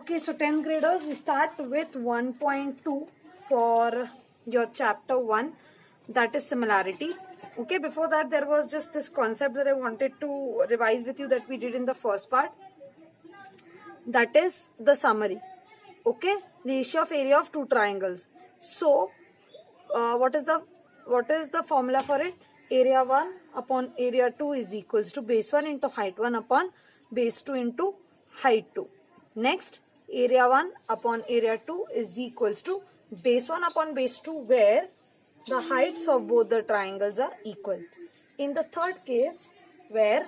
Okay, so 10th graders, we start with 1.2 for your chapter 1, that is similarity. Okay, before that there was just this concept that I wanted to revise with you that we did in the first part. That is the summary. Okay, ratio of area of two triangles. So, what is the formula for it? Area 1 upon area 2 is equals to base 1 into height 1 upon base 2 into height 2. Next, area 1 upon area 2 is equals to base 1 upon base 2, where the heights of both the triangles are equal. In the third case, where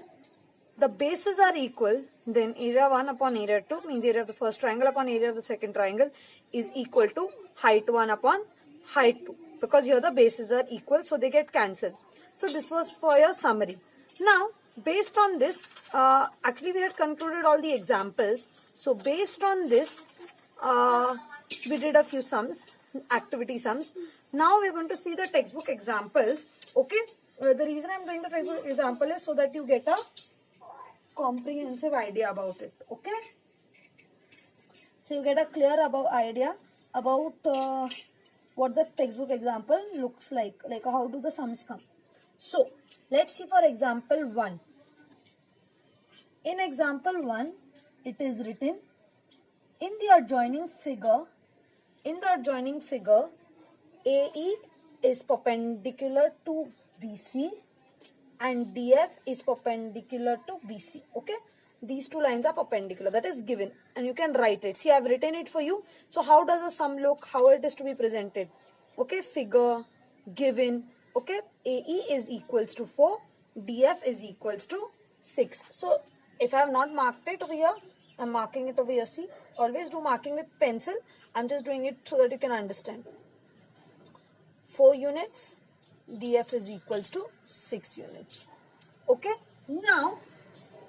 the bases are equal, then area 1 upon area 2 means area of the first triangle upon area of the second triangle is equal to height 1 upon height 2, because here the bases are equal, so they get cancelled. So this was for your summary. Now, based on this, actually we had concluded all the examples. So based on this, we did a few sums, activity sums. Now we're going to see the textbook examples. Okay, the reason I'm doing the textbook example is so that you get a comprehensive idea about it. Okay, so you get a clear idea about what the textbook example looks like how do the sums come. So let's see for example 1. In example 1, it is written, in the adjoining figure, AE is perpendicular to BC and DF is perpendicular to BC. Okay, these two lines are perpendicular, that is given, and you can write it. See, I have written it for you. So how does a sum look, how it is to be presented? Okay, figure, given. Okay, AE is equals to 4, DF is equals to 6. So if I have not marked it over here, I'm marking it over here. See, always do marking with pencil. I'm just doing it so that you can understand. 4 units, DF is equals to 6 units. Okay, now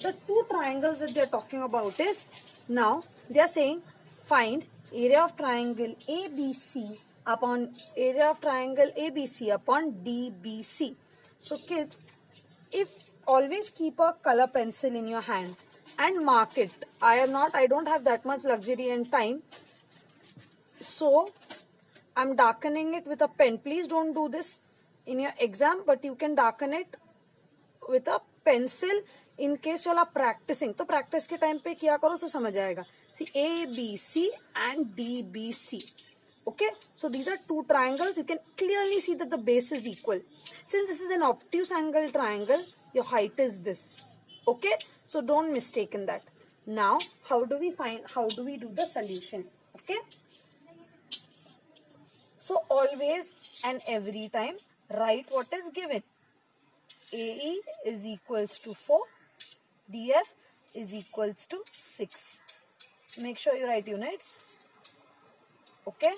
the two triangles that they are talking about is, now they are saying find area of triangle ABC upon DBC. So kids, if always keep a color pencil in your hand and mark it. I don't have that much luxury and time, so I'm darkening it with a pen. Please don't do this in your exam, but you can darken it with a pencil in case you are practicing. तो practice के time पे किया करो, so समझ आएगा. See, ABC and DBC. Okay, so these are two triangles. You can clearly see that the base is equal. Since this is an obtuse angle triangle, your height is this. Okay, so don't mistake in that. Now, how do we do the solution? Okay, so always and every time write what is given. AE is equals to 4, DF is equals to 6. Make sure you write units. Okay,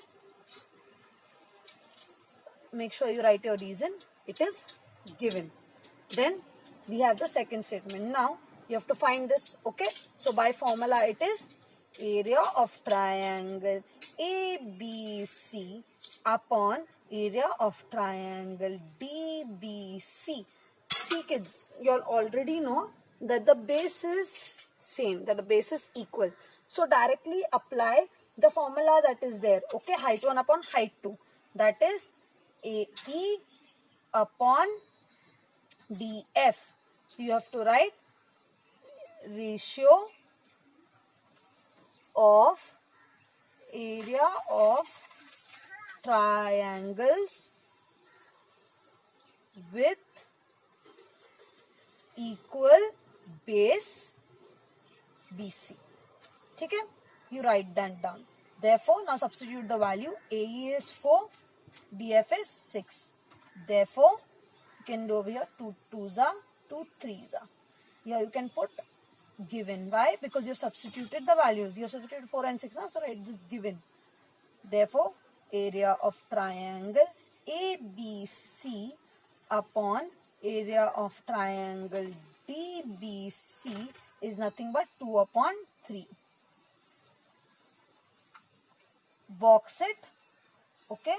make sure you write your reason. It is given. Then we have the second statement. Now you have to find this. Okay, so by formula it is area of triangle ABC upon area of triangle DBC. See kids, you all already know that the base is same, that the base is equal. So directly apply the formula that is there. Okay, height 1 upon height 2. That is AE upon DF. So you have to write ratio of area of triangles with equal base BC. Okay, you write that down. Therefore, now substitute the value. AE is 4, DF is 6. Therefore, you can do over here 2 2s are 2 3s are. Here you can put given. Why? Because you have substituted the values. You have substituted 4 and 6 now, so write this given. Therefore, area of triangle ABC upon area of triangle DBC is nothing but 2 upon 3. Box it. Okay,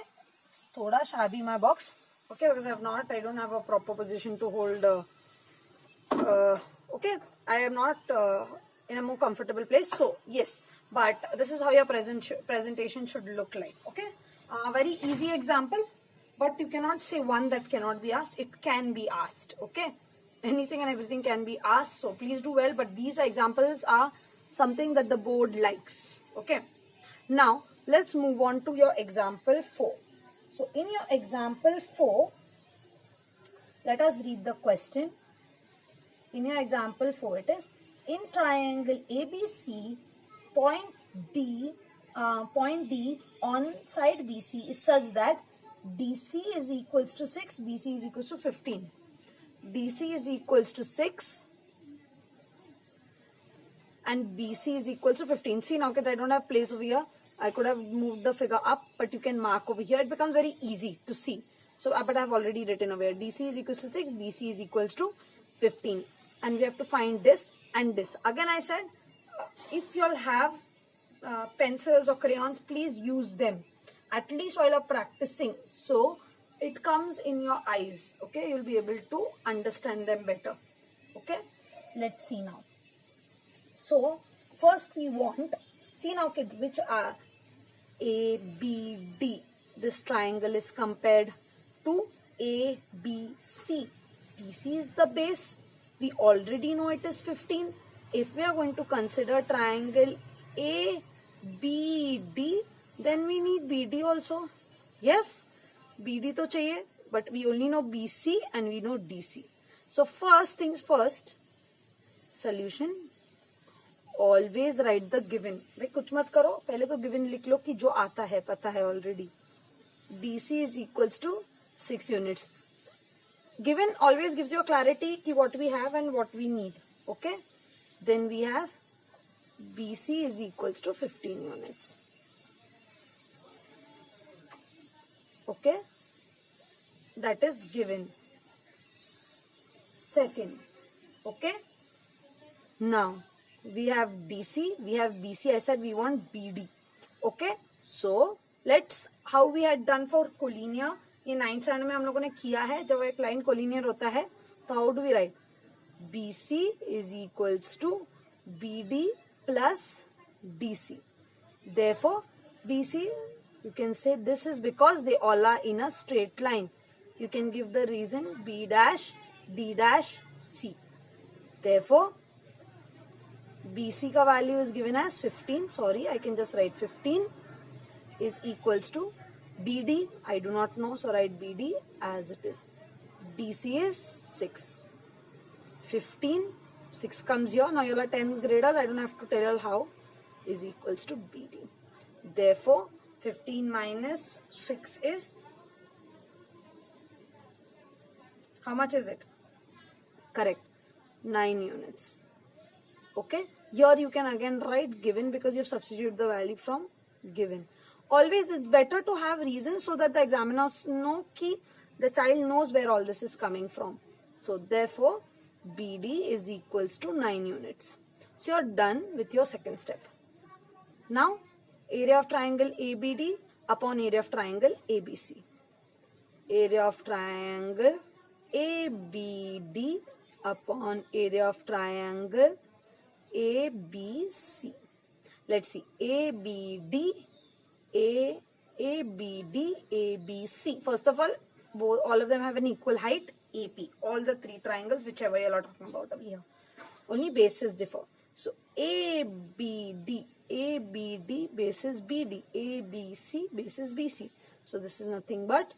it's thoda shabby my box. Okay, because I don't have a proper position to hold. Okay, I am not in a more comfortable place. So yes, but this is how your presentation should look like. Okay, very easy example, but you cannot say one that cannot be asked. It can be asked. Okay, anything and everything can be asked, so please do well. But these examples are something that the board likes. Okay, now let's move on to your example 4. So in your example 4, let us read the question. In your example 4, it is, in triangle ABC, point D on side BC is such that DC is equals to 6, BC is equals to 15. DC is equals to 6 and BC is equals to 15. See now, kids, I don't have place over here. I could have moved the figure up, but you can mark over here. It becomes very easy to see. So, but I have already written over here. DC is equals to 6, BC is equals to 15. And we have to find this and this. Again, I said, if you all have pencils or crayons, please use them. At least while you're practicing. So, it comes in your eyes. Okay, you'll be able to understand them better. Okay, let's see now. So, first we want, see now kids, which are A, B, D. This triangle is compared to A, B, C. BC is the base. We already know it is 15. If we are going to consider triangle A, B, D, then we need BD also. Yes, BD to chahiye, but we only know BC and we know DC. So first things first, solution. Always write the given. भाई कुछ मत करो, पहले तो given लिख लो कि जो आता है पता है already. DC is equals to 6 units. Given always gives you a clarity कि what we have and what we need. Okay. Then we have BC is equals to 15 units. Okay. That is given. Second. Okay. Now we have DC, we have BC. I said we want BD. Okay. So let's, how we had done for collinear, ये 9th standard में हम लोगों ने किया है. जब एक line collinear होता है तो how do we write? BC is equals to BD plus DC. Therefore BC, you can say this is because they all are in a straight line. You can give the reason B dash D dash C. Therefore BC का value is given as 15. Sorry, I can just write 15 is equals to BD. I do not know, so write BD as it is. DC is 6. 15, 6 comes here. Now you are 10th graders. I don't have to tell you how, is equals to BD. Therefore, 15 minus 6 is, how much is it? Correct, 9 units. Okay, here you can again write given because you have substituted the value from given. Always it's better to have reasons so that the examiners know कि the child knows where all this is coming from. So therefore BD is equals to 9 units. So you're done with your second step. Now area of triangle ABD upon area of triangle ABC. Area of triangle ABD upon area of triangle ABC. Let's see, ABD, ABD, ABC. First of all, all of them have an equal height, AP. All the 3 triangles, whichever you are talking about over here. Only bases differ. So ABD, ABD bases BD, ABC bases BC. So this is nothing but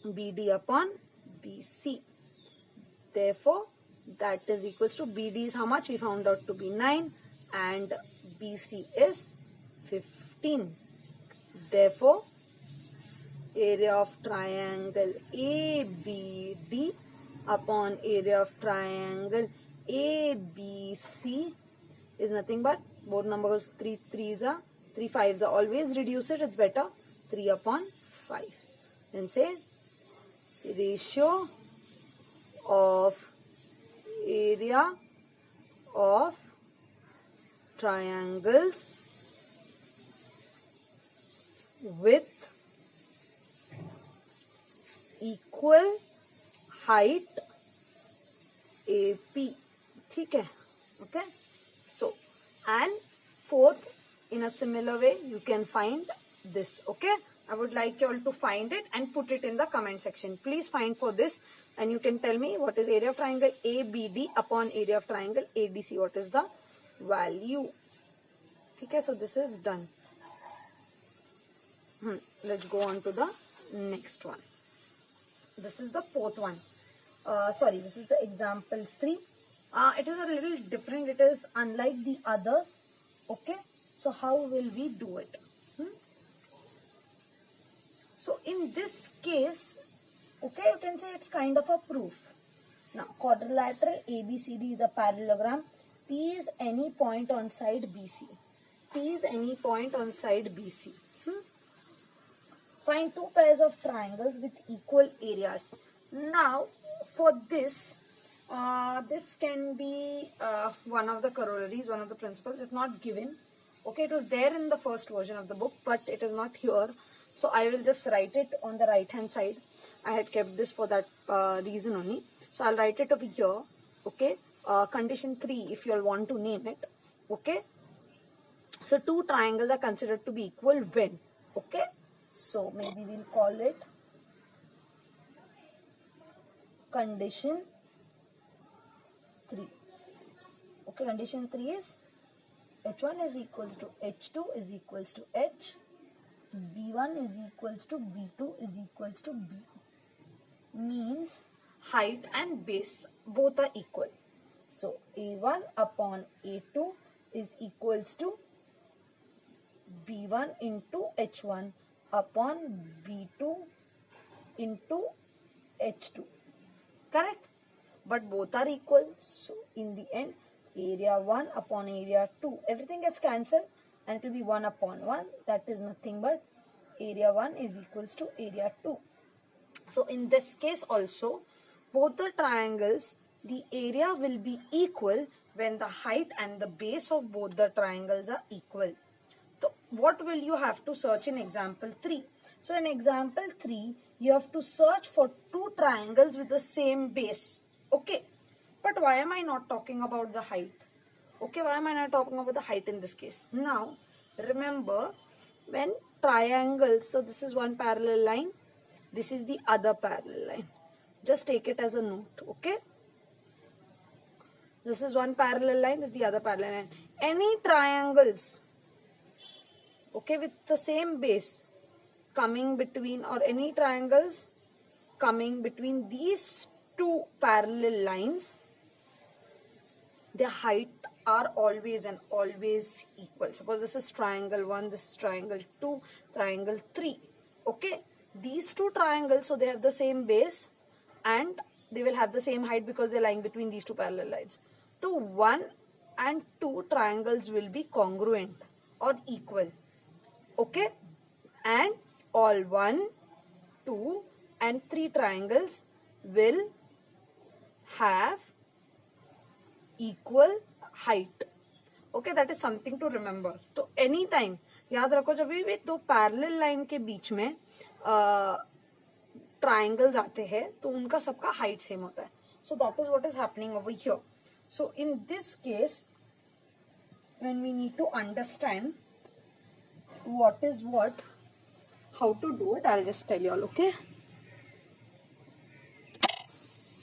BD upon BC. Therefore, that is equals to BD is how much? We found out to be 9 and BC is 15. Therefore, area of triangle ABD upon area of triangle ABC is nothing but, both numbers 3 3s are 3 5s are, always reduce it, it's better, 3 upon 5. Then say ratio of area of triangles with equal height AP. ठीक है, okay. So, and fourth, in a similar way, you can find this. Okay, I would like you all to find it and put it in the comment section. Please find for this, and you can tell me what is area of triangle ABD upon area of triangle ADC. What is the value? Okay, so this is done. Let's go on to the next one. This is the fourth one. This is the example 3. It is a little different. It is unlike the others. Okay, so how will we do it? So in this case, okay, you can say it's kind of a proof. Now, quadrilateral ABCD is a parallelogram. P is any point on side BC. P is any point on side BC. Find two pairs of triangles with equal areas. Now, for this, this can be one of the corollaries, one of the principles. It's not given. Okay, it was there in the first version of the book, but it is not here. So, I will just write it on the right hand side. I had kept this for that reason only. So, I'll write it over here. Okay, condition 3, if you all want to name it. Okay, so two triangles are considered to be equal when. Okay, so maybe we'll call it condition 3. Okay, condition 3 is H1 is equals to H2 is equals to H, B1 is equals to B2 is equals to B. Means height and base both are equal. So A1 upon A2 is equals to B1 into H1 upon B2 into H2. Correct? But both are equal. So in the end, area 1 upon area 2, everything gets cancelled and it will be 1 upon 1. That is nothing but area 1 is equals to area 2. So in this case also, both the triangles, the area will be equal when the height and the base of both the triangles are equal. So what will you have to search in example 3? So in example 3, you have to search for two triangles with the same base. Okay. But why am I not talking about the height? Okay, why am I not talking about the height in this case? Now, remember, when triangles, so this is one parallel line, this is the other parallel line. Just take it as a note, okay? This is one parallel line, this is the other parallel line. Any triangles, okay, with the same base coming between, or any triangles coming between these two parallel lines, their height are always and always equal. Suppose this is triangle 1, this is triangle 2, triangle 3. Okay, these two triangles, so they have the same base and they will have the same height because they're lying between these two parallel lines. So 1 and 2 triangles will be congruent or equal. Okay, and all 1, 2 and 3 triangles will have equal height. Okay, that is something to remember. तो any time याद रखो जब भी दो parallel line के बीच में triangles आते हैं तो उनका सबका हाइट सेम होता है. So that is what is happening over here. So in this case, when we need to understand what is what, how to do it, I'll just tell you all. Okay.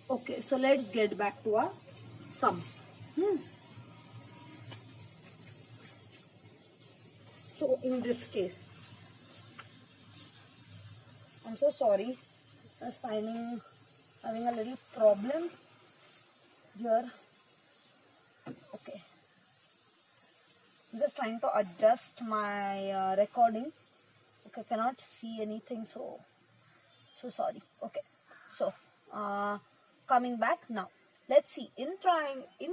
Okay, so let's get back to our sum. So in this case, I'm so sorry, I was having a little problem here. Okay, I'm just trying to adjust my recording. Okay, I cannot see anything, so sorry. Okay, so coming back now, let's see. In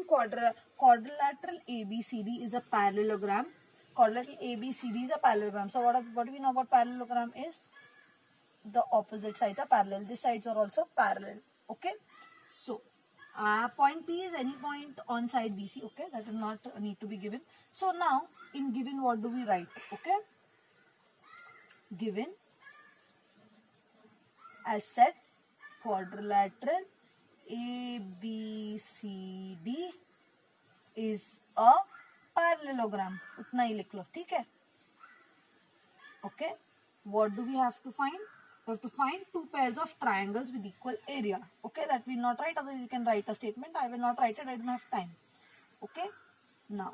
quadrilateral ABCD is a parallelogram. Quadrilateral ABCD is a parallelogram. So what do we know about parallelogram is the opposite sides are parallel. These sides are also parallel. Okay. So point P is any point on side BC. Okay, that is not need to be given. So now in given, what do we write? Okay, given as said, quadrilateral ABCD is a parallelogram, उतना ही लिख लो, ठीक है. Okay, what do we have to find? We have to find two pairs of triangles with equal area. Okay, that we will not write, otherwise you can write a statement. I will not write it, I don't have time. Okay, now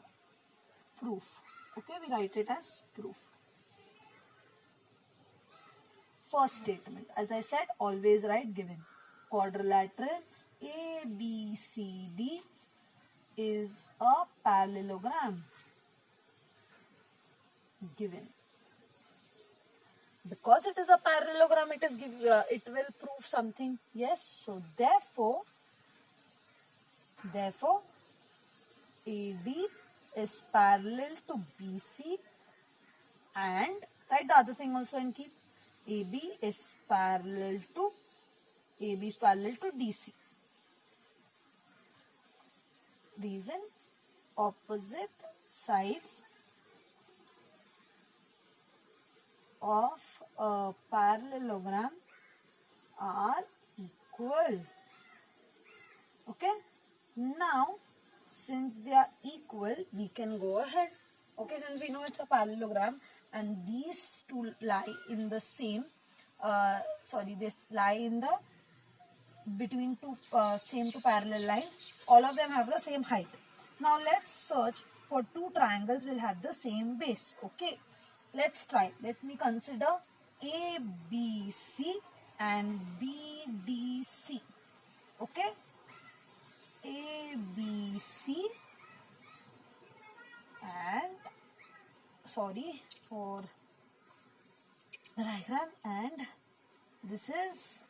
proof. Okay, we write it as proof. First statement, as I said, always write given. Quadrilateral ABCD is a parallelogram. Given. Because it is a parallelogram, it will prove something. Yes, so therefore AD is parallel to BC, and write the other thing also and keep AB is parallel to DC. Reason, opposite sides of a parallelogram are equal. Okay, now since they are equal, we can go ahead. Okay, since we know it's a parallelogram and these two lie in the same they lie in the between same two parallel lines. All of them have the same height. Now let's search for two triangles will have the same base. Okay, let's try. Let me consider ABC and BDC. Okay, ABC and sorry for the diagram, and this is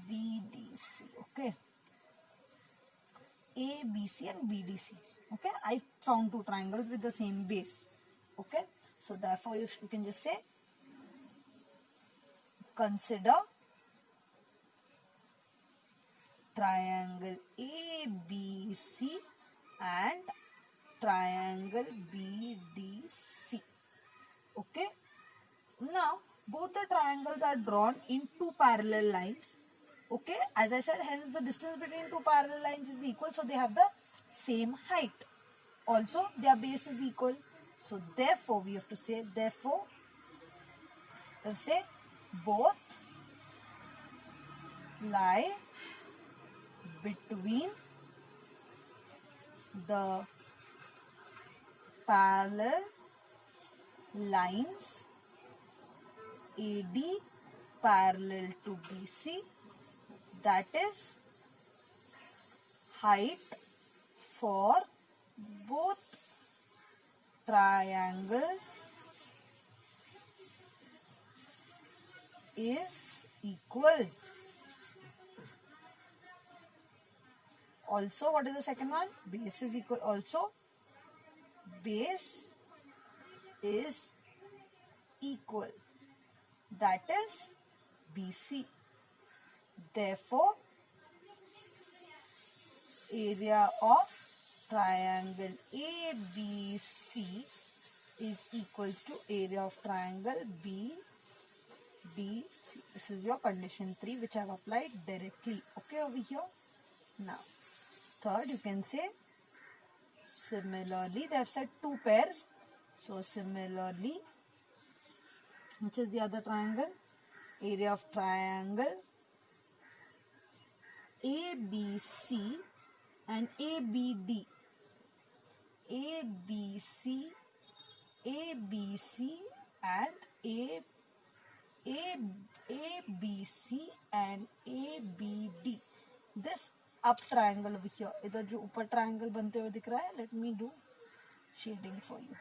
BDC. Okay, ABC and BDC. Okay, I found two triangles with the same base. Okay, so therefore you can just say consider triangle ABC and triangle BDC. Okay, now both the triangles are drawn in two parallel lines. Okay, as I said, hence the distance between two parallel lines is equal, so they have the same height. Also their base is equal, so therefore we have to say both lie between the parallel lines AD parallel to BC, that is height for both triangles is equal. Also, what is the second one? Base is equal. Also, base is equal. That is BC. Therefore, area of triangle ABC is equals to area of triangle BDC. This is your condition 3, which I have applied directly. Okay, over here. Now, third, you can say similarly, they have said two pairs. So, similarly, which is the other triangle? Area of triangle ABC and ABD. ABC and ABC and ABD. This up triangle over here, इधर जो ऊपर triangle बनते हुए दिख रहा है, let me do shading for you.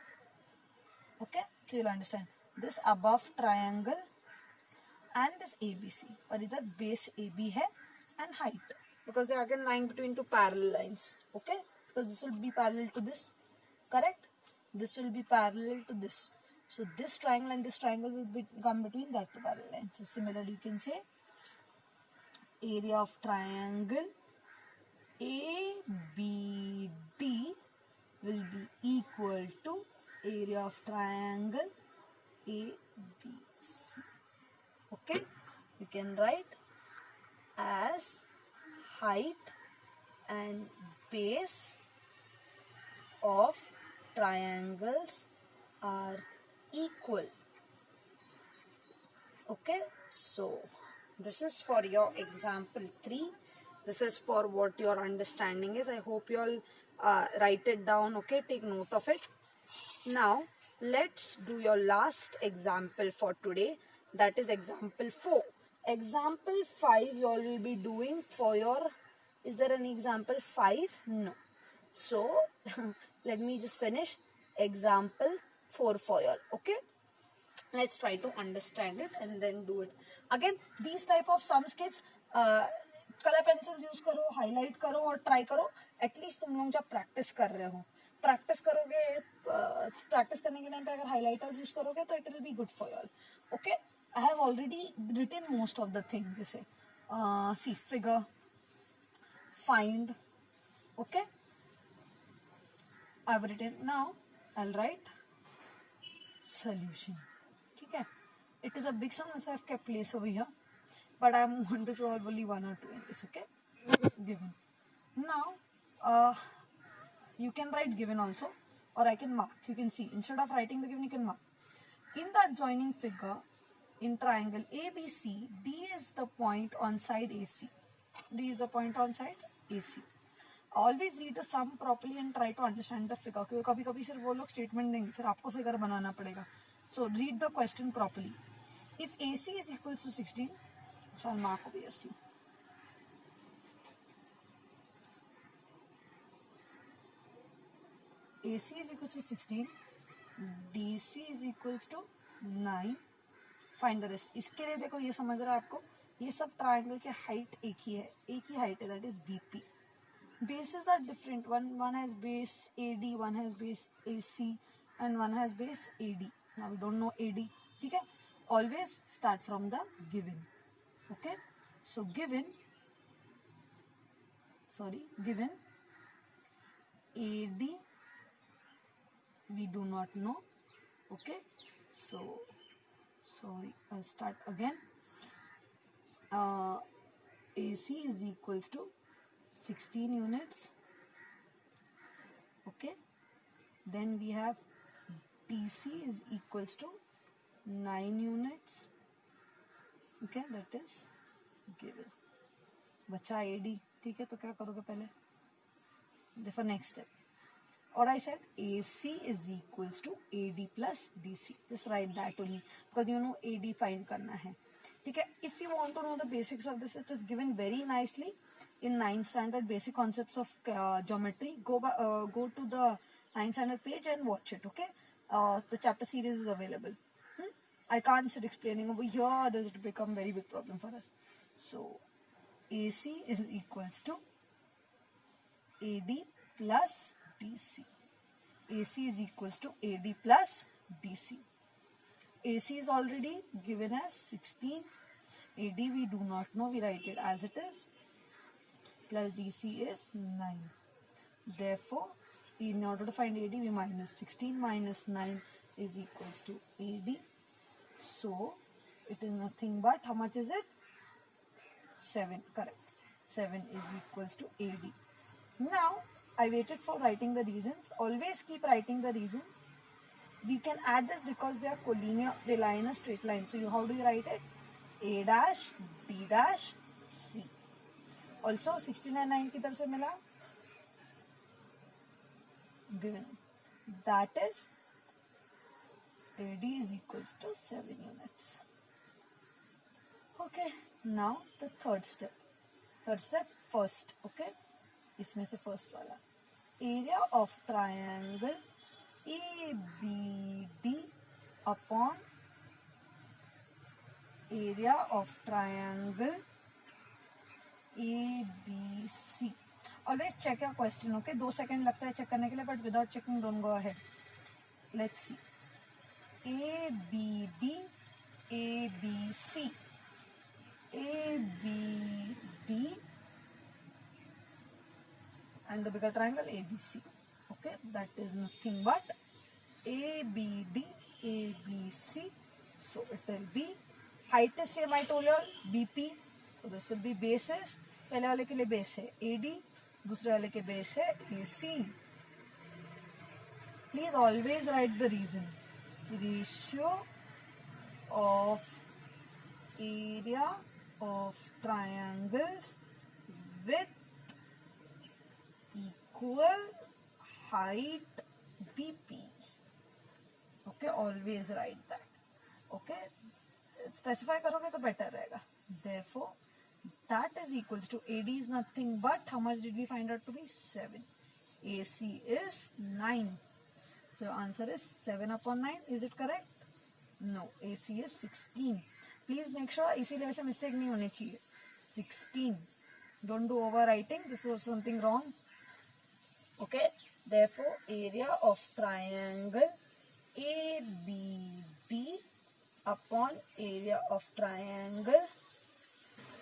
Okay, so you'll understand this above triangle and this ABC, और इधर base AB है and height, because they are again lying between two parallel lines. Okay, because this will be parallel to this, correct? This will be parallel to this. So this triangle and this triangle will come between that two parallel lines. So similarly, you can say area of triangle ABD will be equal to area of triangle ABC. Okay, you can write as height and base of triangles are equal. Okay, so this is for your example 3. This is for what your understanding is. I hope you all write it down. Okay, take note of it. Now let's do your last example for today, that is example 4. Example 5 you all will be doing for your, is there any example 5? No. So let me just finish example 4 for you all. Okay, let's try to understand it and then do it. Again, these type of sums kids, colour pencils use करो, highlight करो और try करो. At least तुम लोग जब practice कर रहे हो, प्रैक्टिस करोगे, प्रैक्टिस करने के टाइम पे अगर हाईलाइटर्स यूज करोगे तो it will be good for you all. Okay, I have already written most of the thing. जैसे see figure, find. Okay, I have written. Now I will write solution. ठीक है, it is a big sum, so I have kept place over here, but I want to solve only 1 or 2 in this. Okay, given. Now you can write given also, or I can mark. You can see instead of writing the given you can mark. In the adjoining figure, in triangle ABC, D is the point on side AC. D is the point on side AC. Always read the sum properly and try to understand the figure. क्योंकि कभी कभी सिर्फ वो लोग statement देंगे, फिर आपको figure बनाना पड़ेगा. So read the question properly. If AC is equals to 16, so I'll mark over AC. AC is equals to 16, DC is equals to 9. Find the rest. इसके लिए देखो ये समझ रहा है आपको, ये सब ट्राइंगल के हाइट एक ही है, एक ही हाइट है, that is BP. Bases are different. One has base AD, one has base AC, and one has base AD. Now we don't know AD. Okay? Always start from the given. Okay? So given AD we do not know. Okay? So sorry, I'll start again. AC is equals to 16 units. Okay, then we have DC is equals to 9 units. Okay, that is given. बचा AD. ठीक है, तो क्या करोगे पहले, देखो next step. और I said AC is equals to AD plus DC. Just write that only because you know AD find करना है. ठीक है, if you want to know the basics of this, it is given very nicely in 9th standard basic concepts of geometry. Go to the 9th standard page and watch it. Okay, the chapter series is available. I can't sit explaining over here, this will become very big problem for us. So AC is equals to AD plus DC. AC is equals to AD plus DC. AC is already given as 16. AD we do not know, we write it as it is. Plus DC is 9. Therefore, in order to find AD, we minus 16 minus 9 is equals to AD. So, it is nothing but, how much is it? 7, correct. 7 is equals to AD. Now, I waited for writing the reasons. Always keep writing the reasons. We can add this because they are collinear, they lie in a straight line. So, how do you write it? A dash, B dash, C. Also 16 and 9 की तरफ से मिला, given. That is AD is equals to 7 units. Okay, now the third step. First, okay, इसमें से first वाला, area of triangle ABD upon area of triangle ABC. Always check your question. Okay, 2 second लगता है check करने के लिए, but without checking don't go ahead. Let's see. ABD, ABC, ABD, and the bigger triangle ABC. Okay, that is nothing but ABD, ABC. So it will be, height is same, I told you all, BP. So this will be bases. पहले वाले के लिए base है AD, दूसरे वाले के base है AC. Please always write the reason. Ratio of area of triangles with equal height BP. Okay, always write that. Okay, specify करोगे तो better रहेगा. Therefore, that is equals to AD is nothing but how much did we find out to be 7. AC is 9. So answer is 7 upon 9. Is it correct? No. AC is 16. Please make sure इसीलिए ऐसे mistake नहीं होने चाहिए. 16. Don't do overwriting. This was something wrong. Okay. Therefore, area of triangle ABD upon area of triangle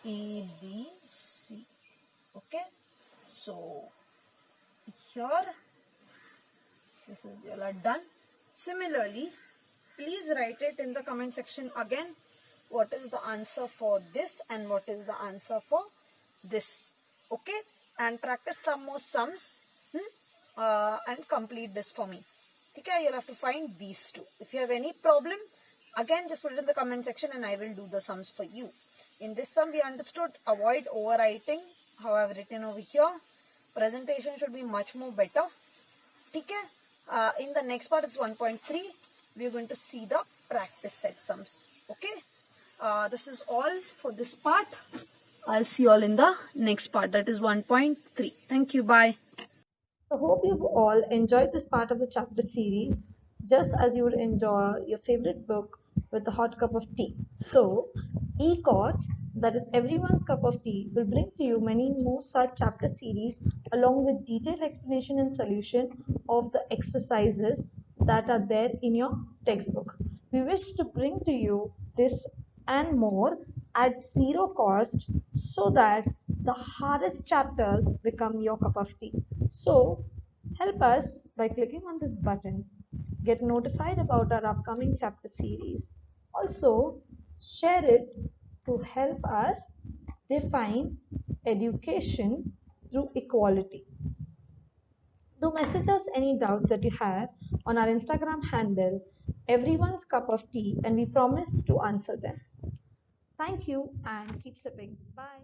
ABC. Okay. So here this is all done. Similarly, please write it in the comment section again. What is the answer for this and what is the answer for this? Okay, and practice some more sums and complete this for me. Okay, you'll have to find these two. If you have any problem, again just put it in the comment section and I will do the sums for you. In this sum, we understood avoid overwriting. How I have written over here. Presentation should be much more better. Okay. In the next part, it's 1.3. We are going to see the practice set sums. Okay. This is all for this part. I'll see you all in the next part. That is 1.3. Thank you. Bye. I hope you've all enjoyed this part of the chapter series just as you would enjoy your favorite book with a hot cup of tea. So, ECOT, that is everyone's cup of tea, will bring to you many more such chapter series along with detailed explanation and solution of the exercises that are there in your textbook. We wish to bring to you this and more at zero cost so that the hardest chapters become your cup of tea. So, help us by clicking on this button. Get notified about our upcoming chapter series. Also, share it to help us define education through equality. Do message us any doubts that you have on our Instagram handle, everyone's cup of tea, and we promise to answer them. Thank you and keep sipping. Bye.